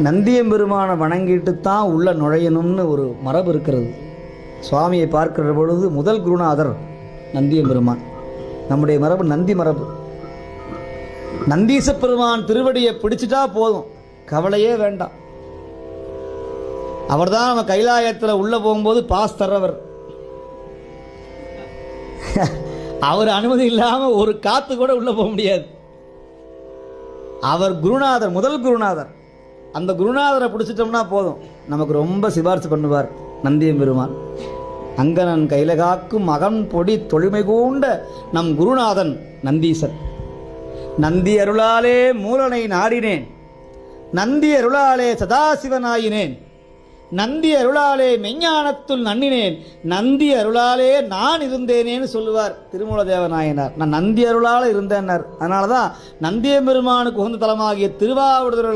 நந்தியம்பெருமானை வணங்கிட்டுத்தான் உள்ள நுழையணும்னு ஒரு மரபு இருக்கிறது. சுவாமியை பார்க்கிற பொழுது முதல் குருநாதர் நந்தியம்பெருமான். நம்முடைய மரபு நந்தி மரபு. நந்தீச பெருமான் திருவடியை பிடிச்சிட்டா போதும், கவலையே வேண்டாம். அவர் தான் நம்ம கைலாயத்தில் உள்ள போகும்போது பாஸ் தர்றவர். அவர் அனுமதி இல்லாமல் ஒரு காத்து கூட உள்ள போக முடியாது. அவர் குருநாதர், முதல் குருநாதர். அந்த குருநாதரை பிடிச்சிட்டோம்னா போதும், நமக்கு ரொம்ப சிபாரிசு பண்ணுவார் நந்தியம்பெருமான். அங்கனன் கைலகாக்கும் அகன் பொடி தொழுமை கூண்ட நம் குருநாதன் நந்தீசன். நந்தி அருளாலே மூலனை நாடினேன், நந்தி அருளாலே சதாசிவனாயினேன், நந்தி அருளாலே மெஞ்ஞானத்துள் நன்னினேன், நந்தி அருளாலே நான் இருந்தேனேன்னு சொல்லுவார் திருமூல தேவநாயனார். நான் நந்தி அருளால் இருந்தேன்னார். அதனால தான் நந்தியம்பெருமானுக்கு உகந்த தலமாகிய திருவாவடுதுறையில்